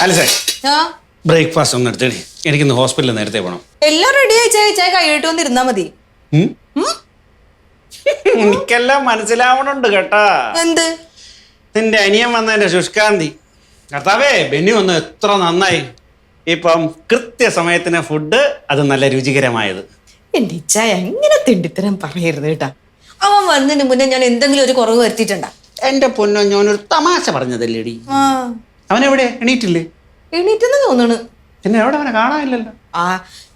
അലസേ breakfast ഒന്ന് എടുത്തേടി. എനിക്കിന്ന് ഹോസ്പിറ്റലിൽ നേരത്തെ പോകണം. എല്ലാം റെഡി ആയി കൈയിട്ട് വന്നിരുന്നാ മതി. എനിക്കെല്ലാം മനസ്സിലാവണുണ്ട് കേട്ടാ. എന്ത്? നിന്റെ അനിയൻ വന്നതിന്റെ ശുഷ്കാന്തി. കർത്താവേ, ബെന്നി വന്ന് എത്ര നന്നായി. ഇപ്പം കൃത്യസമയത്തിന് ഫുഡ്, അത് നല്ല രുചികരമായത്. എന്റെ ഇച്ചായ ഇങ്ങനെ തിണ്ടിത്തരം പറയരുത് കേട്ടാ. അവൻ വന്നതിന് മുന്നേ ഞാൻ എന്തെങ്കിലും ഒരു കുറവ് വരുത്തിയിട്ടുണ്ടാ? എന്റെ പൊന്നോ, ഞാനൊരു തമാശ പറഞ്ഞതല്ലേടി. അവനെവിടെ? എണീറ്റില്ലേ? എണീറ്റെന്ന് തോന്നണ്. പിന്നെ എവിടെ? അവനെ കാണാനില്ലല്ലോ.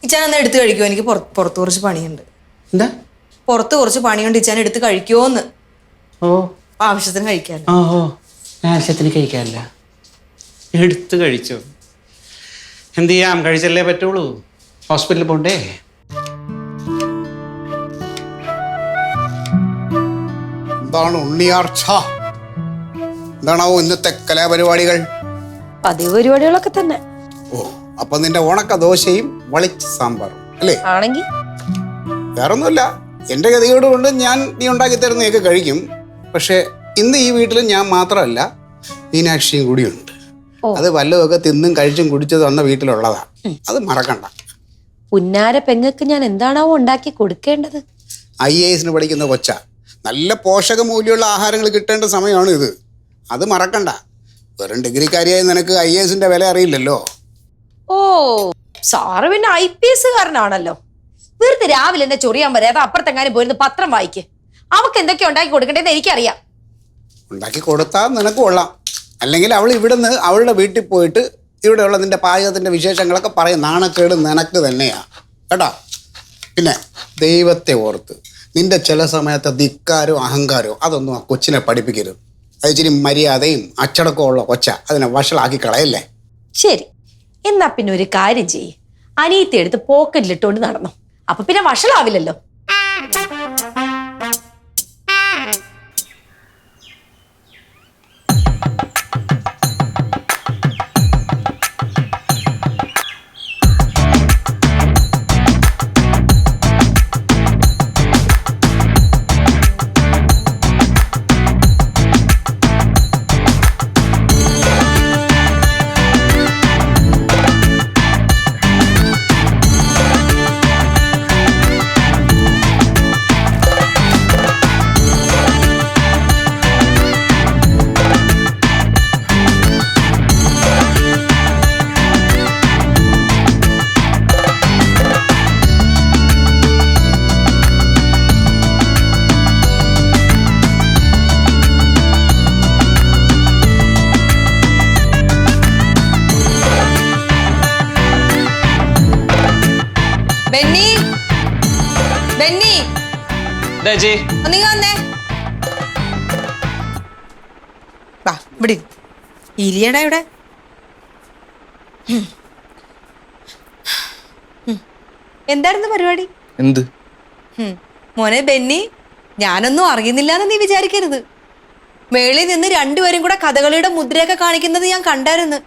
ഇച്ചാൻ ഒന്ന് എടുത്ത് കഴിക്കുമോ? എനിക്ക് പുറത്ത് കുറച്ച് പണിയുണ്ട്. എന്താ? പുറത്ത് കുറച്ച് പണിയുണ്ട്. ഇച്ചാൻ എടുത്ത് കഴിക്കുമോന്ന്. ഓ, ആവശ്യത്തിന് കഴിക്കാല്ലോ. ഓ, ആവശ്യത്തിന് കഴിക്കാല്ല. എടുത്ത് കഴിച്ചോ. എന്ത് ചെയ്യാം, കഴിച്ചല്ലേ പറ്റുള്ളൂ. ഹോസ്പിറ്റലിൽ പോണ്ടേ? എന്താണ് ഉണ്ണിയാർച്ച? എന്താണാവോ ഇന്നത്തെ കലാപരിപാടികൾ? പതിവ് പരിപാടികളൊക്കെ തന്നെ. ഓ, അപ്പൊ നിന്റെ ഉണക്ക ദോശയും വളിച്ച സാമ്പാറും അല്ലേ? ആണെങ്കിൽ വേറൊന്നുമില്ല, എന്റെ ഗതികേട് കൊണ്ട് ഞാൻ നീ ഉണ്ടാക്കി തരുന്നതൊക്കെ കഴിക്കും. പക്ഷെ ഇന്ന് ഈ വീട്ടിൽ ഞാൻ മാത്രമല്ല, മീനാക്ഷിയും കൂടിയുണ്ട്. അത് വല്ലതൊക്കെ തിന്നും കഴിച്ചും കുടിച്ചു തന്ന വീട്ടിലുള്ളതാ. അത് മറക്കണ്ട. പുന്നാര പെങ്ങക്ക് ഞാൻ എന്താണാവോ ഉണ്ടാക്കി കൊടുക്കേണ്ടത്? IAS പഠിക്കുന്ന കൊച്ച. നല്ല പോഷക മൂല്യമുള്ള ആഹാരങ്ങൾ കിട്ടേണ്ട സമയമാണ് ഇത്. അത് മറക്കണ്ട. വെറും ഡിഗ്രിക്കാരിയായി നിനക്ക് IAS വില അറിയില്ലല്ലോ. ഓ, സാറ് പിന്നെ IPS കാരനാണല്ലോ. വെറുതെ രാവിലെ എന്നെ ചൊറിയാൻ പറയാതെ അപ്പുറത്തെങ്ങാനും പോയിരുന്ന് പത്രം വായിക്ക്. അവക്ക് എന്തൊക്കെ ഉണ്ടാക്കി കൊടുക്കേണ്ടതെന്ന് എനിക്കറിയാം. ഉണ്ടാക്കി കൊടുത്താൽ നിനക്ക് കൊള്ളാം. അല്ലെങ്കിൽ അവൾ ഇവിടുന്ന് അവളുടെ വീട്ടിൽ പോയിട്ട് ഇവിടെയുള്ള നിന്റെ പാചകത്തിന്റെ വിശേഷങ്ങളൊക്കെ പറയും. നാണക്കേട് നിനക്ക് തന്നെയാ കേട്ടോ. പിന്നെ ദൈവത്തെ ഓർത്ത് നിന്റെ ചില സമയത്തെ ധിക്കാരോ അഹങ്കാരോ അതൊന്നും ആ കൊച്ചിനെ പഠിപ്പിക്കരുത്. അത് ഇച്ചിരി മര്യാദയും അച്ചടക്കവും ഉള്ള കൊച്ച. അതിനെ വഷളാക്കി കളയല്ലേ. ശരി, എന്നാ പിന്നെ ഒരു കാര്യം ചെയ്യ്. അനിയത്തി എടുത്ത് പോക്കറ്റിലിട്ടുകൊണ്ട് നടന്നു. അപ്പൊ പിന്നെ വഷളാവില്ലല്ലോ. ഇരിയടാ ഇവിടെ. എന്തായിരുന്നു പരിപാടി? എന്ത് മോനെ ബെന്നി, ഞാനൊന്നും അറിയുന്നില്ലാന്ന് നീ വിചാരിക്കരുത്. മേളിൽ നിന്ന് രണ്ടുപേരും കൂടെ കഥകളിയുടെ മുദ്രയൊക്കെ കാണിക്കുന്നത് ഞാൻ കണ്ടായിരുന്നു.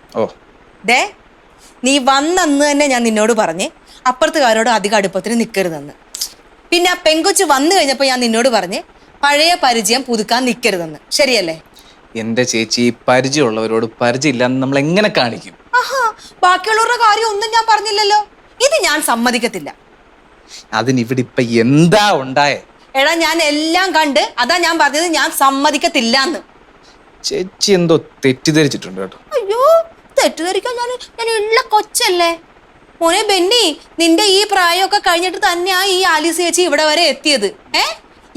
ദേ, നീ വന്നന്ന് തന്നെ ഞാൻ നിന്നോട് പറഞ്ഞ് അപ്പുറത്തുകാരോട് അധികം അടുപ്പത്തിന് നിൽക്കരുതെന്ന്. പിന്നെ ആ പെങ്കൊച്ച് വന്നു കഴിഞ്ഞപ്പോൾ ഞാൻ നിന്നോട് പറഞ്ഞ് പഴയ പരിചയം പുതുക്കാൻ നിൽക്കരുതെന്ന്. ശരിയല്ലേ? എന്റെ ചേച്ചി, പരിചയമുള്ളവരോട് പരിചയമില്ലാന്ന് നമ്മൾ എങ്ങനെ കാണിക്കും? ബാക്കിയുള്ളവരുടെ കാര്യം ഒന്നും ഞാൻ പറഞ്ഞില്ലല്ലോ. ഇത് ഞാൻ സമ്മതിക്കത്തില്ല. അതിനിവിടെ ഇപ്പൊ എന്താ ഉണ്ടായേ? എടാ, ഞാൻ എല്ലാം കണ്ട് അതാ ഞാൻ പറഞ്ഞത്. ഞാൻ സമ്മതിക്കത്തില്ല എന്ന്. ചേച്ചി എന്തോ തെറ്റിദ്ധരിച്ചിട്ടുണ്ട് കേട്ടോ. അയ്യോ, തെറ്റിദ്ധരിക്കാൻ ഞാൻ ഉള്ള കൊച്ചല്ലേ മോനെ ബെന്നി. നിന്റെ ഈ പ്രായമൊക്കെ കഴിഞ്ഞിട്ട് തന്നെയാ ഈ ആലീസ് ചേച്ചി ഇവിടെ വരെ എത്തിയത്.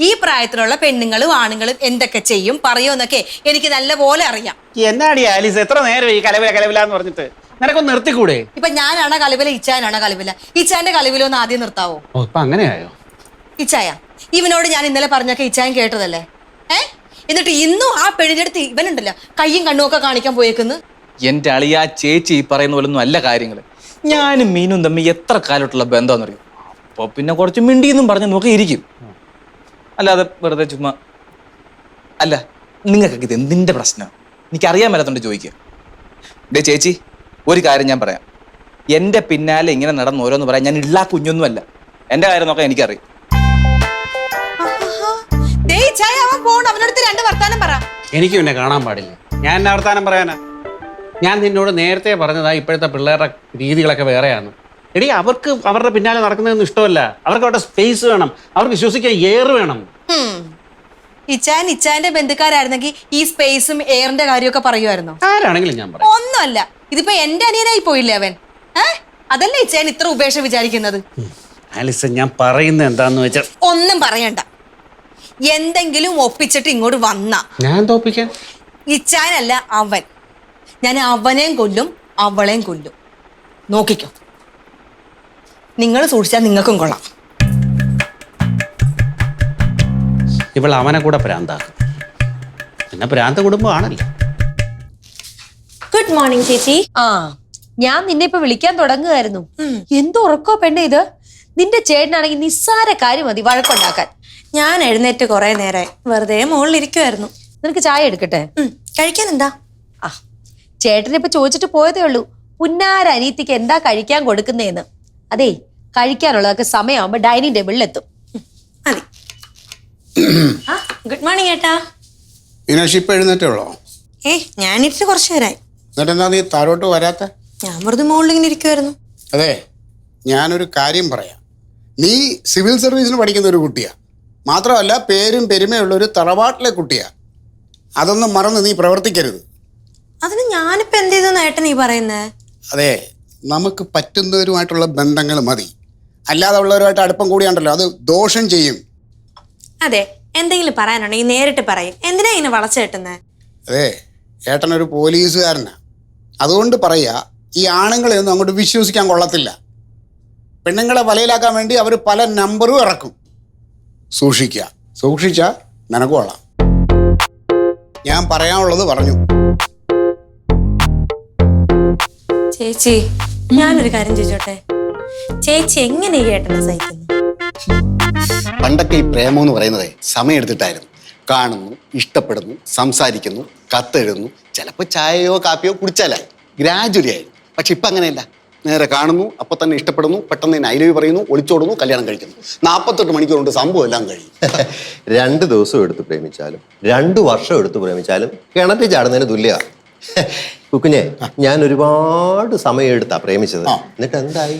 ഈ പ്രായത്തിലുള്ള പെണ്ണുങ്ങളും ആണുങ്ങളും എന്തൊക്കെ ചെയ്യും പറയുമെന്നൊക്കെ എനിക്ക് നല്ല പോലെ അറിയാം. എന്നാടി ആലീസ്, എത്ര നേരം ഈ കലവില കലവിലാന്ന് പറഞ്ഞിട്ട്? നിനക്കൊന്ന് നിർത്തിക്കൂടെ? ഇപ്പൊ ഞാനാണ് കലവില, ഇച്ചാനാണ് കലവില. ഇച്ചാന്റെ കലവിലൊന്ന് ആദ്യം നിർത്താവോ? അങ്ങനെയായോ? ഇച്ചായ, ഇവനോട് ഞാൻ ഇന്നലെ പറഞ്ഞൊക്കെ ഇച്ചായൻ കേട്ടതല്ലേ? എന്നിട്ട് ഇന്നും ആ പെണ്ണിന്റെ അടുത്ത് ഇവനുണ്ടല്ലോ കയ്യും കണ്ണും ഒക്കെ കാണിക്കാൻ പോയേക്കുന്നു. എന്റെ അളിയ, ചേച്ചി ഈ പറയുന്ന പോലൊന്നും അല്ല കാര്യങ്ങള്. ഞാനും മീനും തമ്മിൽ എത്ര കാലമായിട്ടുള്ള ബന്ധമെന്നറിയും. അപ്പൊ പിന്നെ കുറച്ച് മിണ്ടിയെന്നും പറഞ്ഞ് നോക്കി ഇരിക്കും. അല്ലാതെ വെറുതെ ചുമ്മാ. അല്ല, നിങ്ങൾക്കൊക്കെ ഇത് എന്തിന്റെ പ്രശ്നം? എനിക്കറിയാൻ മേലാത്തോണ്ട് ചോദിക്കുക. ഡേ ചേച്ചി, ഒരു കാര്യം ഞാൻ പറയാം. എൻ്റെ പിന്നാലെ ഇങ്ങനെ നടന്ന് ഓരോന്ന് പറയാൻ ഞാൻ ഇള്ള കുഞ്ഞൊന്നുമല്ല. എൻ്റെ കാര്യം നോക്കാൻ എനിക്കറിയാം. അവനടുത്ത് രണ്ട് വർത്താനം പറ. എനിക്ക് പിന്നെ കാണാൻ പാടില്ല. ഞാൻ എന്നെ വർത്താനം പറയാനാ? ഞാൻ നിന്നോട് നേരത്തെ പറഞ്ഞതാ ഇപ്പോഴത്തെ പിള്ളേരുടെ രീതികളൊക്കെ വേറെയാണ്. എടി അവർക്ക് അവരുടെ പിന്നാലെ നടക്കുന്നതൊന്നും ഇഷ്ടമല്ല. അവർക്ക് അവരുടെ സ്പേസ് വേണം, അവർക്ക് ശ്വസിക്കാൻ എയർ വേണം. ഇച്ചാന്റെ ബന്ധുക്കാരായിരുന്നെങ്കിൽ ഈ സ്പേസും എയറിന്റെ കാര്യമൊക്കെ പറയുമായിരുന്നോ? ആരാണെങ്കിലും ഞാൻ പറയാം. ഒന്നുമല്ല, ഇതിപ്പോ എന്റെ അനിയനായി പോയില്ലേ അവൻ. അതല്ലേ ഇച്ചാൻ ഇത്ര ഉപേക്ഷ വിചാരിക്കുന്നത്? ആലിസ, ഞാൻ പറയുന്നത് എന്താന്ന് വെച്ചാൽ ഒന്നും പറയണ്ട. എന്തെങ്കിലും ഒപ്പിച്ചിട്ട് ഇങ്ങോട്ട് വന്ന ഞാൻ തോപ്പിക്കാൻ ഇച്ചാനല്ല അവൻ. ഞാൻ അവനെയും കൊല്ലും അവളെയും കൊല്ലും. നോക്കിക്കോ, നിങ്ങൾ സൂക്ഷിച്ചാൽ നിങ്ങൾക്കും കൊള്ളാം. ഇവൾ അവനെ കൂടെ പ്രാന്താക്കും. പിന്നെ പ്രാന്ത കുടുംബമാണല്ലോ. ഗുഡ് മോർണിംഗ് ചേച്ചി. ആ, ഞാൻ നിന്നെ ഇപ്പൊ വിളിക്കാൻ തുടങ്ങുകയായിരുന്നു. എന്തോ ഉറക്കോ പെണ്ണെ ഇത്. നിന്റെ ചേട്ടനാണെങ്കിൽ നിസ്സാര കാര്യം മതി വഴക്കുണ്ടാക്കാൻ. ഞാൻ എഴുന്നേറ്റ് കുറെ നേരമായി വെറുതെ മുകളിലിരിക്കുമായിരുന്നു. നിനക്ക് ചായ എടുക്കട്ടെ? കഴിക്കാൻ എന്താ? ആ, ചേട്ടനെ ഇപ്പൊ ചോദിച്ചിട്ട് പോയതേ ഉള്ളൂ, പുന്നാര അനീത്തിക്ക് എന്താ കഴിക്കാൻ കൊടുക്കുന്നേന്ന്. അതെ, കഴിക്കാനുള്ളതൊക്കെ സമയമാകുമ്പോ ഡൈനിങ് ടേബിളിൽ എത്തും. മതി. ഗുഡ് മോർണിംഗ് ഏട്ടാ. മീനാക്ഷി ഇപ്പം എഴുന്നേറ്റേ ഉള്ളോ? ഞാനിട്ട് കുറച്ചു നേരമായി. എന്നിട്ട് എന്താ നീ താഴോട്ട് വരാത്ത? ഞാൻ വെറുതെ മുകളിൽ ഇങ്ങനെ ഇരിക്കുമായിരുന്നു. അതെ, ഞാനൊരു കാര്യം പറയാം. നീ സിവിൽ സർവീസിന് പഠിക്കുന്ന ഒരു കുട്ടിയാ. മാത്രമല്ല പേരും പെരുമയുള്ള ഒരു തറവാട്ടിലെ കുട്ടിയാ. അതൊന്നും മറന്ന് നീ പ്രവർത്തിക്കരുത്. അതിന് ഞാനിപ്പോ എന്ത് ചെയ്തെന്ന് ഏട്ടൻ നീ പറയുന്നേ? അതെ, നമുക്ക് പറ്റുന്നവരുമായിട്ടുള്ള ബന്ധങ്ങൾ മതി. അല്ലാതെ ഉള്ളവരുമായിട്ട് അടുപ്പം കൂടിയാണ്ടല്ലോ, അത് ദോഷം ചെയ്യും. അതെ, എന്തെങ്കിലും പറയാനുണ്ടെങ്കിൽ നേരിട്ട് പറയും. എന്തിനാ ഇങ്ങനെ വളച്ചേട്ടുന്നേ? അതെ, ഏട്ടനൊരു പോലീസുകാരനാ. അതുകൊണ്ട് പറയുക, ഈ ആണുങ്ങളെ ഒന്നും അങ്ങോട്ട് വിശ്വസിക്കാൻ കൊള്ളത്തില്ല. പെണ്ണുങ്ങളെ വലയിലാക്കാൻ വേണ്ടി അവർ പല നമ്പറും ഇറക്കും. സൂക്ഷിച്ചാൽ നിനക്ക് കൊള്ളാം. ഞാൻ പറയാനുള്ളത് പറഞ്ഞു. ചേച്ചി, ഞാനൊരു കാര്യം ചോദിച്ചോട്ടെ? ചേച്ചി എങ്ങനെ ഈ ഏട്ടനെ സഹിക്കുന്നു? പണ്ടൊക്കെ ഈ പ്രേമം എന്ന് പറയുന്നത് സമയം എടുത്തിട്ടായിരുന്നു. കാണുന്നു, ഇഷ്ടപ്പെടുന്നു, സംസാരിക്കുന്നു, കത്തെഴുതുന്നു, ചിലപ്പോൾ ചായയോ കാപ്പിയോ കുടിച്ചാലായി. ഗ്രാജുവലി ആയിരുന്നു. പക്ഷെ ഇപ്പം അങ്ങനെയല്ല. നേരെ കാണുന്നു, അപ്പം തന്നെ ഇഷ്ടപ്പെടുന്നു, പെട്ടെന്ന് തന്നെ ഐ ലവ് യു പറയുന്നു, ഒളിച്ചോടുന്നു, കല്യാണം കഴിക്കുന്നു. 48 മണിക്കൂർ കൊണ്ട് സംഭവം എല്ലാം കഴിയും. 2 ദിവസം എടുത്ത് പ്രേമിച്ചാലും 2 വർഷം എടുത്ത് പ്രേമിച്ചാലും കിണറ്റിൽ ചാടുന്നതിന് തുല്യമാണ്. കുക്കുഞ്ഞെ, ഞാൻ ഒരുപാട് സമയം എടുത്താ പ്രേമിച്ചത്. എന്നിട്ട് എന്തായി?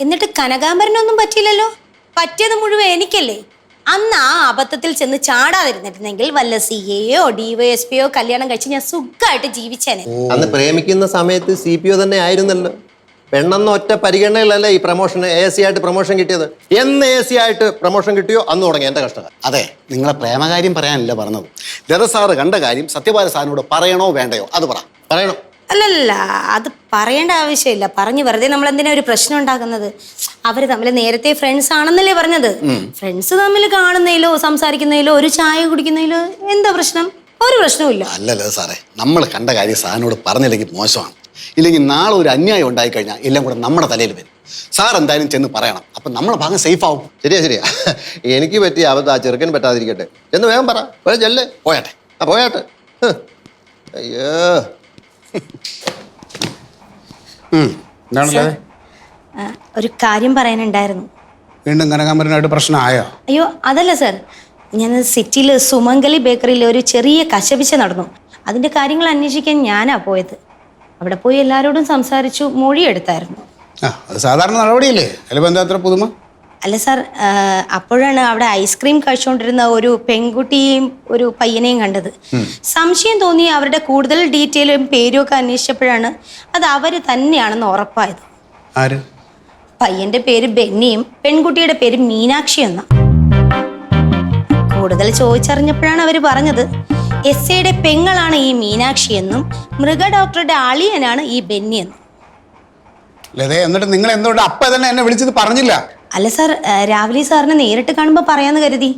എന്നിട്ട് കനകാംബരനൊന്നും പറ്റിയില്ലല്ലോ. പറ്റിയത് മുഴുവൻ എനിക്കല്ലേ. അന്ന് ആ അബദ്ധത്തിൽ ചെന്ന് ചാടാതിരുന്നിട്ടുണ്ടെങ്കിൽ വല്ല CAയോ DYSPയോ കല്യാണം കഴിച്ച് ഞാൻ സുഖമായിട്ട് ജീവിച്ചേനെ. അന്ന് പ്രേമിക്കുന്ന സമയത്ത് CPO തന്നെ ആയിരുന്നല്ലോ. പെണ്ണെന്ന ഒറ്റ പരിഗണനയിലല്ലേ ഈ പ്രൊമോഷൻ AC ആയിട്ട് പ്രൊമോഷൻ കിട്ടിയത്. എന്ന് AC ആയിട്ട് പ്രൊമോഷൻ കിട്ടിയോ അന്ന് തുടങ്ങി എൻ്റെ കഷ്ടകാലം. അതെ, നിങ്ങളെ പ്രേമകാര്യം പറയാനല്ല പറഞ്ഞത്. സാറ് കണ്ട കാര്യം സത്യപാല സാറിനോട് പറയണോ വേണ്ടയോ അത് പറയണം. അല്ലല്ല, അത് പറയേണ്ട ആവശ്യമില്ല. പറഞ്ഞു വെറുതെ നമ്മൾ എന്തിനാ ഒരു പ്രശ്നം ഉണ്ടാക്കുന്നത്? അവര് തമ്മിൽ നേരത്തെ ഫ്രണ്ട്സ് ആണെന്നല്ലേ പറഞ്ഞത്. ഫ്രണ്ട്സ് തമ്മിൽ കാണുന്നതിലോ സംസാരിക്കുന്നതിലോ ഒരു ചായ കുടിക്കുന്നതിലോ എന്താ പ്രശ്നം? ഒരു പ്രശ്നവുമില്ല. അല്ലല്ലോ സാറേ, നമ്മൾ കണ്ട കാര്യം സാറിനോട് പറഞ്ഞില്ലെങ്കിൽ മോശമാണ്. ഇല്ലെങ്കിൽ നാളെ ഒരു അന്യായം ഉണ്ടായിക്കഴിഞ്ഞാൽ എല്ലാം കൂടെ നമ്മുടെ തലയിൽ വരും. സാർ എന്തായാലും ചെന്ന് പറയണം. അപ്പം നമ്മുടെ ഭാഗം സേഫ് ആവും. ശരിയാ. എനിക്ക് പറ്റിയ അബദ്ധം ആ ചെറുക്കൻ പറ്റാതിരിക്കട്ടെ. എന്ന് വേഗം പറ. ചെല്ലേ പോയാട്ടെ. പോയാട്ടെ. അയ്യോ, എന്താണല്ലേ? ഒരു കാര്യം പറയാനുണ്ടായിരുന്നു. വീണ്ടും കനകാംബരനായിട്ട് പ്രശ്നമായോ? അയ്യോ, അതല്ല സർ, ഞാൻ സിറ്റിയിൽ സുമംഗലി ബേക്കറിയിൽ ഒരു ചെറിയ കശപിശ നടന്നു. അതിന്റെ കാര്യങ്ങൾ അന്വേഷിക്കാൻ ഞാനാ പോയത്. അവിടെ പോയി എല്ലാവരോടും സംസാരിച്ചു, മൊഴിയെടുത്തായിരുന്നു. അത് സാധാരണ നടപടിയല്ലേ? അതിലിപ്പോൾ എന്താ അത്ര പുതുമ? അല്ല സാർ, അപ്പോഴാണ് അവിടെ ഐസ്ക്രീം കഴിച്ചുകൊണ്ടിരുന്ന ഒരു പെൺകുട്ടിയെയും ഒരു പയ്യനെയും കണ്ടത്. സംശയം തോന്നി അവരുടെ കൂടുതൽ ഡീറ്റെയിലും പേരും ഒക്കെ അന്വേഷിച്ചപ്പോഴാണ് അത് അവര് തന്നെയാണെന്ന് ഉറപ്പായത്. ആര്? പയ്യന്റെ പേര് ബെന്നിയും പെൺകുട്ടിയുടെ പേര് മീനാക്ഷി എന്ന. കൂടുതൽ ചോദിച്ചറിഞ്ഞപ്പോഴാണ് അവര് പറഞ്ഞത് SAയുടെ പെങ്ങളാണ് ഈ മീനാക്ഷി എന്നും മൃഗ ഡോക്ടറുടെ അളിയനാണ് ഈ ബെന്നി എന്നും. എന്നിട്ട് നിങ്ങൾ എന്തുകൊണ്ട് അപ്പ തന്നെ എന്നെ വിളിച്ചത് പറഞ്ഞില്ല? അല്ല സാർ, രാവിലെ സാറിനെ നേരിട്ട് കാണുമ്പോൾ പറയാന്ന് കരുതി.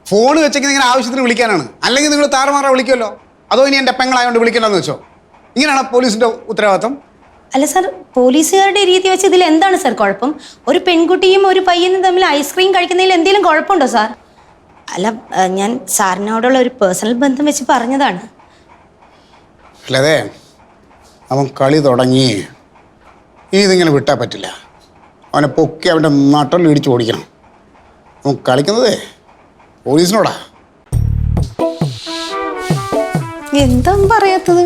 ഫോൺ വെച്ചെങ്കിൽ ഇങ്ങനെ ആവശ്യത്തിന് വിളിക്കാനാണ്. അല്ലെങ്കിൽ നിങ്ങൾ താറുമാറ വിളിക്കുമല്ലോ. അതോ ഇനി എൻ്റെ പെങ്ങളായോണ്ട് വിളിക്കണ്ടെന്ന് വെച്ചോ? ഇങ്ങനെയാണ് പോലീസിന്റെ ഉത്തരവാദിത്വം? അല്ല സാർ, പോലീസുകാരുടെ രീതി വെച്ച് ഇതിൽ എന്താണ് സാർ കുഴപ്പം? ഒരു പെൺകുട്ടിയും ഒരു പയ്യനും തമ്മിൽ ഐസ്ക്രീം കഴിക്കുന്നതിൽ എന്തെങ്കിലും കുഴപ്പമുണ്ടോ സാർ? അല്ല, ഞാൻ സാറിനോടുള്ള ഒരു പേഴ്സണൽ ബന്ധം വെച്ച് പറഞ്ഞതാണ്. അല്ലേ, അവൻ കളി തുടങ്ങി. ഇനി ഇതിങ്ങനെ വിട്ടാൽ പറ്റില്ല. അവനെ പൊക്കി അവൻ്റെ നട്ടൽ ഇടിച്ച് ഓടിക്കണം. അവൻ കളിക്കുന്നതേ പോലീസിനോടാ. എന്താ പറയാത്തത്?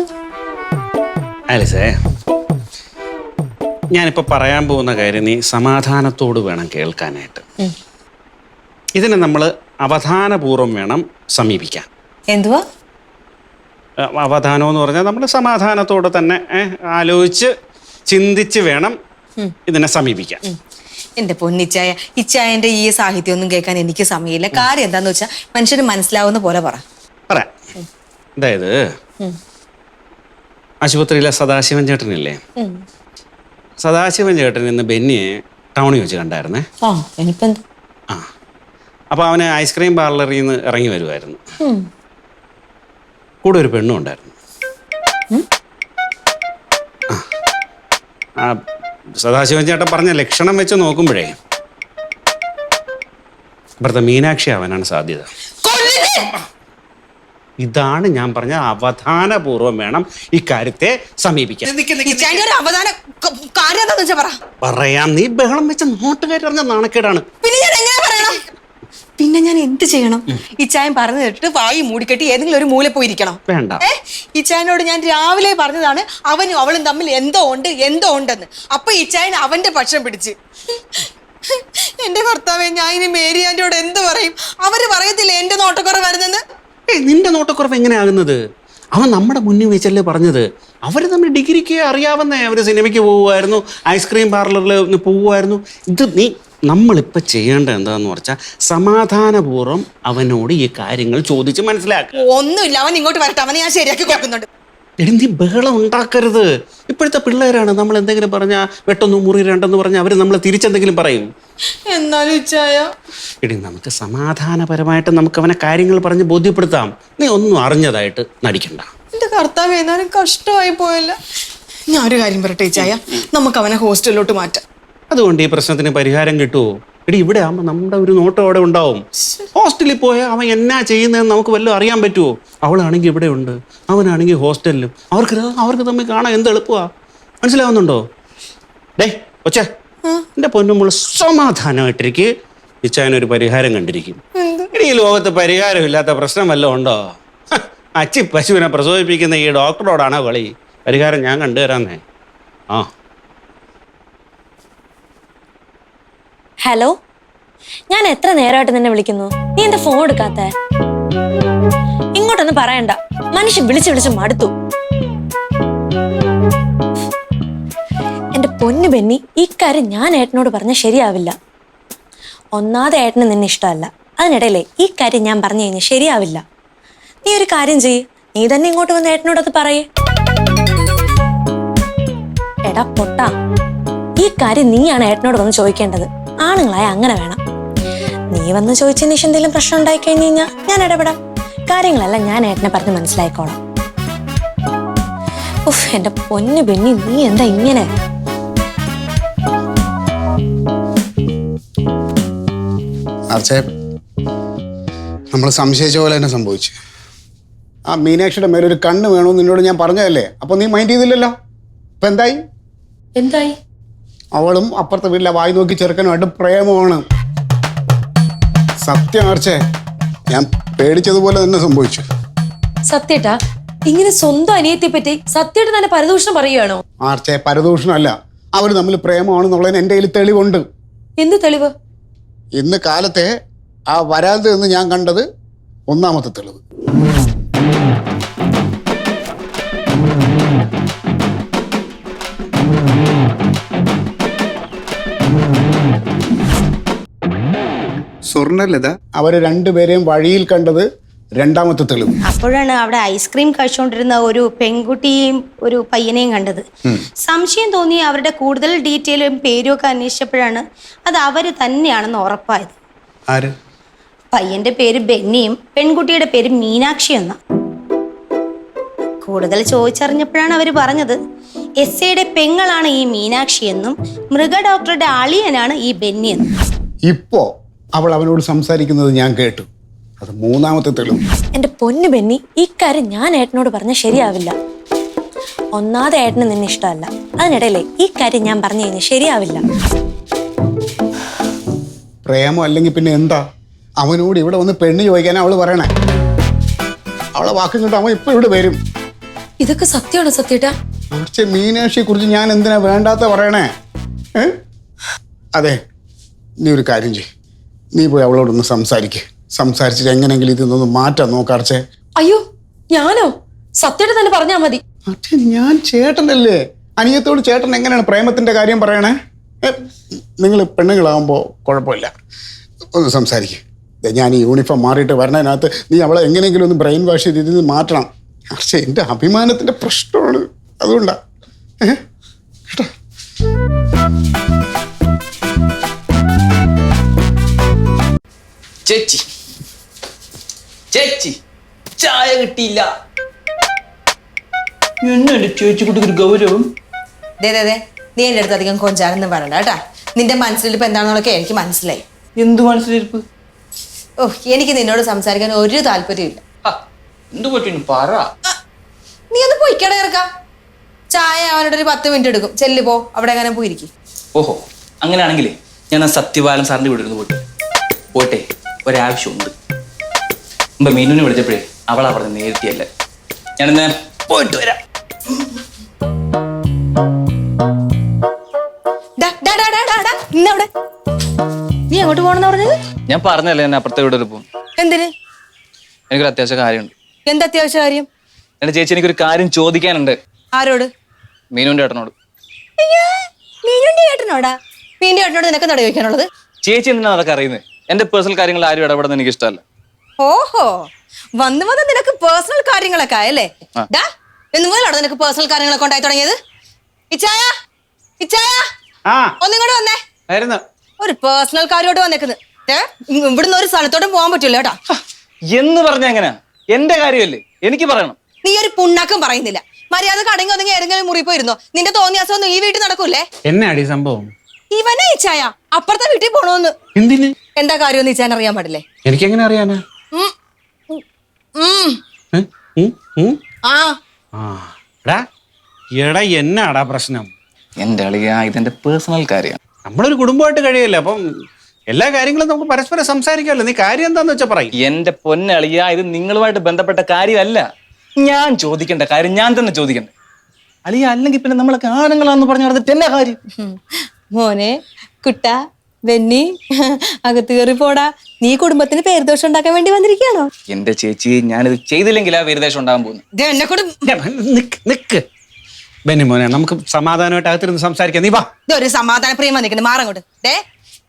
ആലിസേ, ഞാനിപ്പോൾ പറയാൻ പോകുന്ന കാര്യം നീ സമാധാനത്തോട് വേണം കേൾക്കാനായിട്ട്. ഇതിനെ നമ്മൾ അവധാനപൂർവ്വം വേണം സമീപിക്കാൻ. എന്തുവാ? അവധാനം എന്ന് പറഞ്ഞാൽ നമ്മൾ സമാധാനത്തോടെ തന്നെ ആലോചിച്ച് ചിന്തിച്ച് വേണം ഇതിനെ സമീപിക്കാൻ. എന്റെ പൊന്നിച്ചായ, ഇച്ചായന്റെ ഈ സാഹിത്യം ഒന്നും കേൾക്കാൻ എനിക്ക് സമയമില്ല. കാര്യം എന്താന്ന് വെച്ചാൽ മനുഷ്യന് മനസ്സിലാവുന്ന പോലെ പറ. പറയാം. അതായത് ആശുപത്രിയിലെ സദാശിവൻ ചേട്ടനില്ലേ, സദാശിവൻ ചേട്ടൻ ഇന്ന് ബെന്നിയെ ടൗണിൽ വെച്ച് കണ്ടായിരുന്നേ. എനിക്കെന്ത്? ആ, അപ്പോൾ അവന് ഐസ്ക്രീം പാർലറിൽ നിന്ന് ഇറങ്ങി വരുമായിരുന്നു. കൂടെ ഒരു പെണ്ണും ഉണ്ടായിരുന്നു. ആ സദാശിവൻ ചേട്ടൻ പറഞ്ഞ ലക്ഷണം വെച്ച് നോക്കുമ്പോഴേ ഇവിടുത്തെ മീനാക്ഷി ആവാനാണ് സാധ്യത. ഇതാണ് ഞാൻ പറഞ്ഞ അവധാനപൂർവ്വം വേണം ഈ കാര്യത്തെ സമീപിക്കാൻ. പറയാം, നീ ബഹളം വെച്ച നോട്ടുകാരറിഞ്ഞ നാണക്കേടാണ്. പിന്നെ ഞാൻ എന്ത് ചെയ്യണം? ഇച്ചായൻ പറഞ്ഞു കേട്ടിട്ട് വായി മൂടിക്കെട്ടി ഏതെങ്കിലും ഒരു മൂല പോയിരിക്കണം. വേണ്ട. ഇച്ചായനോട് ഞാൻ രാവിലെ പറഞ്ഞതാണ് അവനും അവളും തമ്മിൽ എന്തോ ഉണ്ടെന്ന്. അപ്പൊ ഇച്ചായൻ അവന്റെ പക്ഷം പിടിച്ച്. എന്റെ ഭർത്താവെ, ഞാൻ ഇനി മേരിയാന്റോട് എന്ത് പറയും? അവര് പറയത്തില്ല എന്റെ നോട്ടക്കുറവ് വരുന്നെന്ന്. നിന്റെ നോട്ടക്കുറവ് എങ്ങനെയാകുന്നത്? അവൻ നമ്മുടെ മുന്നിൽ വെച്ചല്ലേ പറഞ്ഞത്. അവർ തമ്മിൽ ഡിഗ്രിക്ക് അറിയാവുന്നേ. അവർ സിനിമയ്ക്ക് പോവുമായിരുന്നു, ഐസ്ക്രീം പാർലറിൽ പോവുമായിരുന്നു. ഇത് നമ്മളിപ്പോൾ ചെയ്യേണ്ടത് എന്താന്ന് പറഞ്ഞാൽ സമാധാനപൂർവ്വം അവനോട് ഈ കാര്യങ്ങൾ ചോദിച്ച് മനസ്സിലാക്കുക. ഒന്നുമില്ല, അവൻ ഇങ്ങോട്ട് വരട്ടെ, അവനെ ഞാൻ ശരിയാക്കി കൊടുക്കുന്നുണ്ട്. എടി, നീ ബഹളം ഉണ്ടാക്കരുത്. ഇപ്പോഴത്തെ പിള്ളേരാണ്. നമ്മൾ എന്തെങ്കിലും പറഞ്ഞാൽ വെട്ടൊന്നു മുറി രണ്ടെന്ന് പറഞ്ഞാൽ അവർ നമ്മൾ തിരിച്ചെന്തെങ്കിലും പറയും. എന്നാലും ഇച്ചായ, എടി, നമുക്ക് സമാധാനപരമായിട്ട് നമുക്ക് അവനെ കാര്യങ്ങൾ പറഞ്ഞ് ബോധ്യപ്പെടുത്താം. നീ ഒന്നും അറിഞ്ഞതായിട്ട് നടിക്കണ്ട. എന്റെ കർത്താവ്, എന്നാലും കഷ്ടമായി പോയല്ല. ഞാൻ ഒരു കാര്യം പറയട്ടെ ഇച്ചായ, നമുക്ക് അവനെ ഹോസ്റ്റലിലോട്ട് മാറ്റാം. അതുകൊണ്ട് ഈ പ്രശ്നത്തിന് പരിഹാരം കിട്ടുമോ? എടി, ഇവിടെ ആകുമ്പോൾ നമ്മുടെ ഒരു നോട്ടം അവിടെ ഉണ്ടാവും. ഹോസ്റ്റലിൽ പോയാൽ അവൻ എന്നാ ചെയ്യുന്നതെന്ന് നമുക്ക് വല്ലതും അറിയാൻ പറ്റുമോ? അവളാണെങ്കിൽ ഇവിടെ ഉണ്ട്, അവനാണെങ്കിൽ ഹോസ്റ്റലിലും. അവർക്ക് തമ്മിൽ കാണാൻ എന്ത് എളുപ്പമാണ്. മനസ്സിലാവുന്നുണ്ടോ? ഡേ ഒച്ചേ, എൻ്റെ പൊന്നുമ്പോൾ സമാധാനമായിട്ടിരിക്കും. ഇച്ചായനൊരു പരിഹാരം കണ്ടിരിക്കും. എടി, ഈ ലോകത്ത് പരിഹാരമില്ലാത്ത പ്രശ്നം വല്ലതും ഉണ്ടോ? അച്ചി പശുവിനെ പ്രസവിപ്പിക്കുന്ന ഈ ഡോക്ടറോടാണോ കളി? പരിഹാരം ഞാൻ കണ്ടുതരാന്നേ. ആ, ഹലോ, ഞാൻ എത്ര നേരമായിട്ട് നിന്നെ വിളിക്കുന്നു, നീ എന്താ ഫോൺ എടുക്കാത്ത? ഇങ്ങോട്ടൊന്നും പറയണ്ട, മനുഷ്യൻ വിളിച്ച് മടുത്തു. എന്റെ പൊന്നു ബെന്നി, ഇക്കാര്യം ഞാൻ ഏട്ടനോട് പറഞ്ഞ ശരിയാവില്ല. ഒന്നാമത് ഏട്ടന് നിന്നെ ഇഷ്ടമല്ല, അതിനിടയിലെ ഈ കാര്യം ഞാൻ പറഞ്ഞു കഴിഞ്ഞാൽ ശരിയാവില്ല. നീ ഒരു കാര്യം ചെയ്യ്, നീ തന്നെ ഇങ്ങോട്ട് വന്ന് ഏട്ടനോടത് പറയേ. എടാ പൊട്ടാ, ഈ കാര്യം നീയാണ് ഏട്ടനോട് വന്ന് ചോദിക്കേണ്ടത്. ആണുങ്ങളായ അങ്ങനെ വേണം. നീ വന്ന് ചോദിച്ചതിന് ശേഷം എന്തെങ്കിലും പ്രശ്നം ഉണ്ടായി കഴിഞ്ഞ് കഴിഞ്ഞാൽ ഞാൻ ഇടപെടാം. കാര്യങ്ങളെല്ലാം ഞാൻ ഏട്ടനെ പറഞ്ഞ് മനസ്സിലായിക്കോളാം. ഉഫ്, എന്റെ പൊന്നു ബെന്നി, നീ എന്താ ഇങ്ങനെ? നമ്മൾ സംശയിച്ച പോലെ തന്നെ സംഭവിച്ചു. ആ മീനാക്ഷിയുടെ മേലൊരു കണ്ണ് വേണമെന്ന് നിന്നോട് ഞാൻ പറഞ്ഞതല്ലേ? അപ്പൊ നീ മൈൻഡ് ചെയ്തില്ലല്ലോ. ഇപ്പൊ എന്തായി? അവളും അപ്പുറത്തെ വീട്ടിലെ വായി നോക്കി ചെറുക്കനുമായിട്ട് പ്രേമമാണ്. സത്യം ആർച്ചേ, ഞാൻ പേടിച്ചതുപോലെ തന്നെ സംഭവിച്ചു. സത്യേട്ടാ, ഇങ്ങനെ സ്വന്തം അനിയത്തെ പറ്റി സത്യേട്ടൻ തന്നെ പരദൂഷണം പറയുകയാണോ? ആർച്ചേ, പരദൂഷണമല്ല, അവർ തമ്മിൽ പ്രേമമാണെന്നുള്ളതിന് എൻ്റെ കയ്യിൽ തെളിവുണ്ട്. എന്ത് തെളിവ്? ഇന്ന് കാലത്തെ ആ വരാന്ത് എന്ന് ഞാൻ കണ്ടത് ഒന്നാമത്തെ തെളിവ്. സ്വർണ്ണലത അവര് രണ്ടുപേരെയും വഴിയിൽ കണ്ടത് രണ്ടാമത്തെ തെളിവ്. അപ്പോഴാണ് അവിടെ ഐസ്ക്രീം കഴിച്ചുകൊണ്ടിരുന്ന ഒരു പെൺകുട്ടിയെയും ഒരു പയ്യനെയും കണ്ടത്. സംശയം തോന്നി അവരുടെ കൂടുതൽ ഡീറ്റെയിലും പേരും ഒക്കെ അന്വേഷിച്ചപ്പോഴാണ് അത് അവര് തന്നെയാണെന്ന് ഉറപ്പായത്. ആര്? പയ്യന്റെ പേര് ബെന്നിയും പെൺകുട്ടിയുടെ പേര് മീനാക്ഷി എന്ന. കൂടുതൽ ചോദിച്ചറിഞ്ഞപ്പോഴാണ് അവര് പറഞ്ഞത് എസ്ഐയുടെ പെങ്ങളാണ് ഈ മീനാക്ഷി എന്നും മൃഗ ഡോക്ടറുടെ അളിയനാണ് ഈ ബെന്നി എന്നും. ഇപ്പോ അവൾ അവനോട് സംസാരിക്കുന്നത് ഞാൻ കേട്ടു. അത് മൂന്നാമത്തെ തെളിവ്. എന്റെ പൊന്നു ബെന്നി, ഇക്കാര്യം ഞാൻ ഏട്ടനോട് പറഞ്ഞ ശരിയാവില്ല. ഒന്നാമത് ഏട്ടന് നിന്നെ ഇഷ്ടമല്ല, അതിനിടയിലെ ഈ കാര്യം ഞാൻ പറഞ്ഞു കഴിഞ്ഞാൽ ശരിയാവില്ല. പ്രേമം അല്ലെങ്കിൽ പിന്നെ എന്താ? അവനോട് ഇവിടെ വന്ന് പെണ്ണ് ചോദിക്കാനാ അവള് പറയണേ. അവളെ വാക്കും കിട്ടും അവൻ ഇപ്പൊ ഇവിടെ വരും. ഇതൊക്കെ സത്യമാണോ സത്യേട്ടാ? പക്ഷേ മീനാക്ഷിയെ കുറിച്ച് ഞാൻ എന്തിനാ വേണ്ടാത്ത പറയണേ? അതെ, നീ ഒരു കാര്യം ചെയ്യ്, നീ പോയി അവളോടൊന്ന് സംസാരിച്ചിട്ട് എങ്ങനെയെങ്കിലും ഇതൊന്ന് മാറ്റാൻ നോക്കാർച്ചേ. അയ്യോ ഞാനോ? സത്യമായിട്ട് തന്നെ പറഞ്ഞാ മതി. പക്ഷേ ഞാൻ ചേട്ടനല്ലേ, അനിയത്തോട് ചേട്ടൻ എങ്ങനെയാണ് പ്രേമത്തിന്റെ കാര്യം പറയണേ? നിങ്ങൾ പെണ്ണുങ്ങളാകുമ്പോൾ കുഴപ്പമില്ല, ഒന്ന് സംസാരിക്കും. ഞാൻ ഈ യൂണിഫോം മാറിയിട്ട് വരണതിനകത്ത് നീ അവളെ എങ്ങനെയെങ്കിലും ഒന്ന് ബ്രെയിൻ വാഷ് ചെയ്ത് ഇതിൽ മാറ്റണം. പക്ഷേ എൻ്റെ അഭിമാനത്തിന്റെ പ്രശ്നമാണ്, അതുകൊണ്ടാ കേട്ടോ. ചേച്ചി ചേച്ചി ചായ കിട്ടിയില്ല. എന്നെ ചേച്ചി കുട്ടിക്ക് ഒരു ഗൗരവം. ദേ നീ എൻ്റെ അടുത്ത് അധികം കൊഞ്ചാനൊന്നും പറയണ്ട കേട്ടാ. നിന്റെ മനസ്സിലിപ്പോൾ എന്താണെന്നുള്ളതൊക്കെ എനിക്ക് മനസ്സിലായി. എന്ത് മനസ്സിലിരിപ്പ്? ഓ, എനിക്ക് നിന്നോട് സംസാരിക്കാൻ ഒരു താല്പര്യമില്ല. എന്ത് പറ്റും പറ. നീ ഒന്ന് പൊയ്ക്കട ഇറക്കാം. ചായ അവനോട് ഒരു 10 മിനിറ്റ് എടുക്കും. ചെല്ലു പോ, അവിടെ എങ്ങനെ പോയിരിക്കും. ഓഹോ, അങ്ങനെയാണെങ്കിലേ ഞാൻ സത്യപാലൻ സാറിന്റെ വീട്ടിൽ നിന്ന് പോട്ടെ, ഒരാവശ്യമുണ്ട്. മുമ്പ് മീനുവിനെ വിളിച്ചപ്പോഴേ അവളാ പറഞ്ഞ നേരത്തെയല്ല. ഞാനിന്ന് പോയിട്ട് വരാം. ഇന്നവിടെ നീ അങ്ങോട്ട് പോണെന്ന് പറഞ്ഞത്? ഞാൻ പറഞ്ഞല്ലേ എന്നെ അപ്പുറത്തെ വീട്ടിൽ പോകും. എന്തിന്? എനിക്കൊരു അത്യാവശ്യ കാര്യമുണ്ട്. എന്താ അത്യാവശ്യ കാര്യം? എന്റെ ചേച്ചി എനിക്കൊരു കാര്യം ചോദിക്കാനുണ്ട്. ആരോട്? മീനുവിന്റെ ഏട്ടനോട്. മീനുന്റെ ഏട്ടനോടാ? മീനുന്റെ ഏട്ടനോട് നിനക്ക് എന്താ ചോദിക്കാനുള്ളത്? ചേച്ചി എന്തിനാ അതൊക്കെ അറിയുന്നത്? എന്റെ പേഴ്സണൽ കാര്യങ്ങൾ ആരും ഇടപെടുന്നത് എനിക്ക് ഇഷ്ടമല്ല. ഓഹോ, വന്ന് നിനക്ക് പേഴ്സണൽ കാര്യങ്ങളൊക്കെ ആയല്ലേ? എന്നുമുതലാണ് നിനക്ക് പേഴ്സണൽ കാര്യങ്ങളൊക്കെ ഉണ്ടായി തുടങ്ങിയത്? ഇച്ചായ ഒന്നിങ്ങോട്ട് വന്നേ. ഒരു പേഴ്സണൽ കാര്യോട്ട് വന്നേക്കുന്നത്. ഇവിടുന്ന് ഒരു സ്ഥലത്തോട്ടും പോകാൻ പറ്റില്ല കേട്ടോ. എന്ന് പറഞ്ഞ എങ്ങനെയാ? എന്റെ കാര്യമല്ലേ, എനിക്ക് പറയണം. നീ ഒരു പുണ്ണാക്കും പറയുന്നില്ല. മര്യാദ കടങ്ങി ഒന്നെങ്കിൽ ഏതെങ്കിലും മുറി പോയിരുന്നോ? നിന്റെ തോന്നിയാസം ഒന്നും ഈ വീട്ടിൽ നടക്കൂലേ? എന്നാടി സംഭവം? ഇവനെ ഇച്ചായ അപ്പുറത്തെ വീട്ടിൽ പോണോന്ന്. എന്തിന്? എന്താ കാര്യം ഇച്ചാൻ അറിയാൻ പാടില്ലേ? എനിക്കെങ്ങനെ അറിയാനാ? എടാ എന്നാടാ പ്രശ്നം? എന്റെ അളിയാ, ഇതെന്റെ പേഴ്സണൽ കാര്യമാണ്. നമ്മളൊരു കുടുംബമായിട്ട് കഴിയല്ലേ, അപ്പം എല്ലാ കാര്യങ്ങളും നമുക്ക് പരസ്പരം സംസാരിക്കാമല്ലോ. നീ കാര്യം എന്താന്ന് വെച്ചാ പറയും. എന്റെ പൊന്നളിയാ, ഇത് നിങ്ങളുമായിട്ട് ബന്ധപ്പെട്ട കാര്യമല്ല. ഞാൻ ചോദിക്കേണ്ട കാര്യം ഞാൻ തന്നെ ചോദിക്കണ്ടേ അളിയ? അല്ലെങ്കിൽ പിന്നെ നമ്മളൊക്കെ ആണുങ്ങളാന്ന് പറഞ്ഞു നടന്നിട്ട് എന്നാ കാര്യം? മോനെ കുട്ട ബെന്നി, അകത്ത് കയറി പോടാ. നീ കുടുംബത്തിന് പേരുദോഷം ഉണ്ടാക്കാൻ വേണ്ടി വന്നിരിക്കുകയാണോ? എന്റെ ചേച്ചി, ഞാനിത് ചെയ്തില്ലെങ്കിലാ പേരുദോഷം ഉണ്ടാകാൻ പോകുന്നു. നിക്ക് ബെന്നി മോനെ, നമുക്ക് സമാധാനമായിട്ട് അകത്തിരുന്ന് സംസാരിക്കാം. നീ വാ. ഇതൊരു സമാധാന പ്രിയം വന്നിരിക്കുന്നു. മാറങ്ങോട്ട്.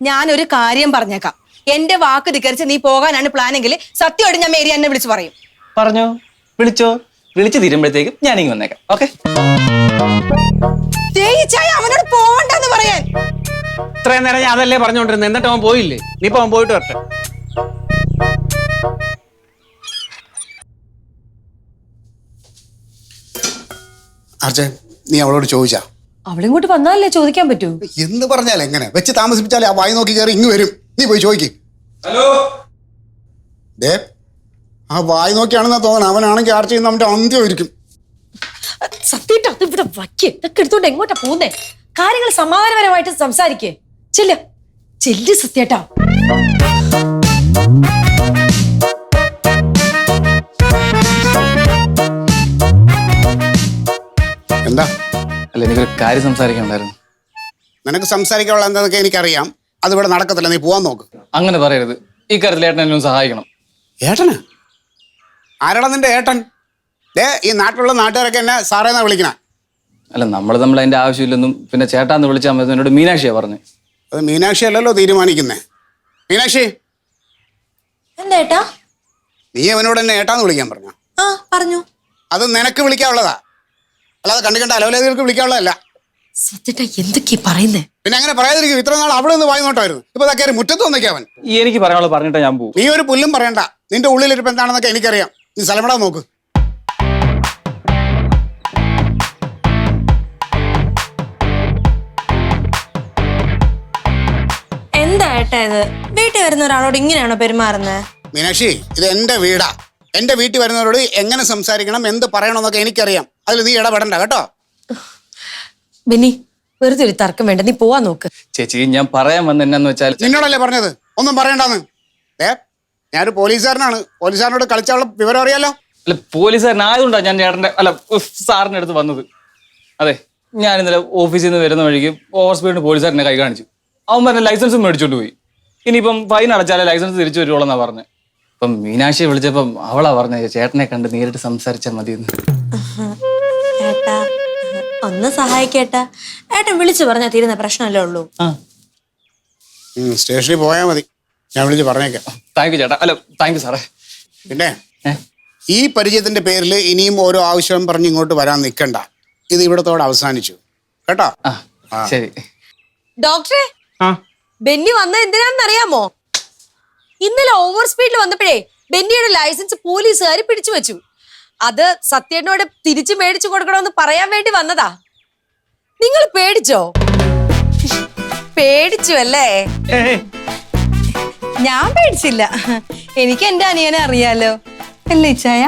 ഞാനൊരു കാര്യം പറഞ്ഞേക്കാം. എന്റെ വാക്ക് ധിക്കരിച്ച് നീ പോകാനാണ് പ്ലാനെങ്കിൽ സത്യമായിട്ട് ഞാൻ മേരി എന്നെ വിളിച്ചു പറയും. പറഞ്ഞോ, വിളിച്ചു തീരുമ്പോഴത്തേക്കും ഞാനിങ്ങ് വന്നേക്കാം. ഓക്കെ? അവനോട് പോവണ്ടെന്ന് പറയാൻ. ഇത്രയും നേരം ഞാൻ അതല്ലേ പറഞ്ഞോണ്ടിരുന്നത്, എന്നിട്ട് അവൻ പോയില്ലേ? നീ ഇപ്പൊ അവൻ പോയിട്ട് വരട്ടെ. അർച്ചേ, നീ അവളോട് ചോദിച്ചാ? അവളിങ്ങോട്ട് വന്നാലല്ലേ ചോദിക്കാൻ പറ്റൂ. എന്ന് പറഞ്ഞാൽ എങ്ങനെ? വെച്ച് താമസിപ്പിച്ചാലേ ആ വായി നോക്കി കയറി ഇങ്ങ് വരും. നീ പോയി ചോദിക്ക്. ഹലോ, ആ വായി നോക്കിയാണെന്നാ തോന്നണം. അവനാണെങ്കിൽ ആർച്ച ചെയ്യുന്ന അവന്റെ അന്ത്യം ഇരിക്കും. സത്യമായിട്ട് അത് ഇവിടെ വയ്ക്ക്. ഇതൊക്കെ എടുത്തോണ്ട് എങ്ങോട്ടാ പോകുന്നേ? കാര്യങ്ങൾ സമാധാനപരമായിട്ട് സംസാരിക്കേ. ചെല്ല് സത്യേട്ടാ. എന്താ? അല്ല, എനിക്കൊരു കാര്യം സംസാരിക്കണ്ടായിരുന്നു. നിനക്ക് സംസാരിക്കാനുള്ള എന്താന്നൊക്കെ എനിക്കറിയാം. അതിവിടെ നടക്കത്തില്ല, നീ പോവാൻ നോക്ക്. അങ്ങനെ പറയരുത്. ഈ കാര്യത്തിൽ ഏട്ടൻ എന്നെ സഹായിക്കണം. ഏട്ടന്? ആരാടാ നിന്റെ ഏട്ടൻ? ഈ നാട്ടിലുള്ള നാട്ടുകാരൊക്കെ എന്നെ സാറേന്നാ വിളിക്കണേ. അല്ല, നമ്മൾ അതിന്റെ ആവശ്യമില്ലെന്നും പിന്നെ ചേട്ടാന്ന് വിളിച്ചാൽ മതി എന്നോട് മീനാക്ഷിയാ പറഞ്ഞു. അത് മീനാക്ഷി അല്ലല്ലോ തീരുമാനിക്കുന്നേ. മീനാക്ഷി, എന്താ ഏട്ടാ? നീ അവനോട് എന്നെ ഏട്ടാന്ന് വിളിക്കാൻ പറഞ്ഞോ? പറഞ്ഞു. അത് നിനക്ക് വിളിക്കാനുള്ളതാ, അല്ലാതെ കണ്ടിക്കണ്ട അലവലേതികൾക്ക് വിളിക്കാനുള്ളതല്ല. സത്യേട്ടാ എന്തൊക്കെയാ പറയുന്നേ? പിന്നെ അങ്ങനെ പറയാതിരിക്കും. ഇത്ര നാൾ അവിടെ നിന്ന് വായി നോട്ടായിരുന്നു. ഇപ്പൊ കയറി മുറ്റത്ത് വന്നേക്കാൻ അവൻ. എനിക്ക് പറയാനുള്ളത് പറഞ്ഞിട്ടാ ഞാൻ പോകും. നീ ഒരു പുല്ലും പറയണ്ട. നിന്റെ ഉള്ളിലിരിപ്പ് എന്താണെന്നൊക്കെ എനിക്കറിയാം. നീ സ്ഥലമിടാൻ നോക്ക്. എന്താ ഏട്ടാ ഇത്? വീട്ടിൽ വരുന്ന ഒരാളോട് ഇങ്ങനെയാണോ പെരുമാറുന്നത്? മീനാക്ഷി, ഇത് എന്റെ വീടാ. എന്റെ വീട്ടിൽ വരുന്നവരോട് എങ്ങനെ സംസാരിക്കണം, എന്ത് പറയണമെന്നൊക്കെ എനിക്കറിയാം. അതിൽ നീ ഇടപെടണ്ട കേട്ടോ. ബെന്നി, വെറുതെ ഒരു തർക്കം വേണ്ട, നീ പോവാൻ നോക്ക്. ചേച്ചി, ഞാൻ പറയാൻ വന്ന എന്നാന്ന് വെച്ചാൽ, നിന്നോടല്ലേ പറഞ്ഞത് ഒന്നും പറയണ്ടെന്ന്? ഞാനൊരു പോലീസുകാരനാണ്. പോലീസുകാരനോട് കളിച്ചുള്ള വിവരം അറിയാലോ. അല്ല, പോലീസുകാരനായതുകൊണ്ടാണ് ഞാൻ ചേട്ടന്റെ സാറിന്റെ അടുത്ത് വന്നത്. അതെ, ഞാൻ ഇന്നലെ ഓഫീസിൽ നിന്ന് വരുന്ന വഴിക്ക് ഓവർ സ്പീഡിന് പോലീസുകാരനെ കൈ കാണിച്ചു. അവൻ പറഞ്ഞ ലൈസൻസും മേടിച്ചോണ്ട് പോയി. ഇനിയിപ്പം ഫൈൻ അടച്ചാലേ ലൈസൻസ് തിരിച്ചു വരുവോളെന്നാ പറഞ്ഞത്. ഇപ്പം മീനാക്ഷിയെ വിളിച്ചപ്പം അവളാ പറഞ്ഞ ചേട്ടനെ കണ്ട് നേരിട്ട് സംസാരിച്ചാൽ മതിയെന്ന്. ഏട്ടാ ഒന്ന് സഹായിക്കേട്ടാ. ഏട്ടൻ വിളിച്ചു പറഞ്ഞാൽ തീരുന്ന പ്രശ്നമല്ലേ ഉള്ളൂ. സ്റ്റേഷനിൽ പോയാൽ മതി, ഞാൻ വിളിച്ച് പറഞ്ഞേക്കാം. താങ്ക് യു ചേട്ടാ. അല്ല, താങ്ക് യു സാറേ. പിന്നെ ഈ പരിചയത്തിന്റെ പേരിൽ ഇനിയും ഓരോ ആവശ്യം പറഞ്ഞ് ഇങ്ങോട്ട് വരാൻ നിൽക്കണ്ട. ഇത് ഇവിടത്തോടെ അവസാനിച്ചു കേട്ടോ. ശരി. ഡോക്ടറെ, ആ ബെന്നി വന്നത് എന്തിനാണെന്ന് അറിയാമോ? ഇന്നലെ ഓവർ സ്പീഡിൽ വന്നപ്പോഴേ ബെന്നിയുടെ ലൈസൻസ് പോലീസുകാർ പിടിച്ചു വെച്ചു. അത് സത്യേട്ടനോട് തിരിച്ചു മേടിച്ചു കൊടുക്കണമെന്ന് പറയാൻ വേണ്ടി വന്നതാ. നിങ്ങൾ പേടിച്ചോ? പേടിച്ചു അല്ലേ? ഞാൻ പേടിച്ചില്ല. എനിക്ക് എന്റെ അനിയനെ അറിയാലോ അല്ലേ ചായ?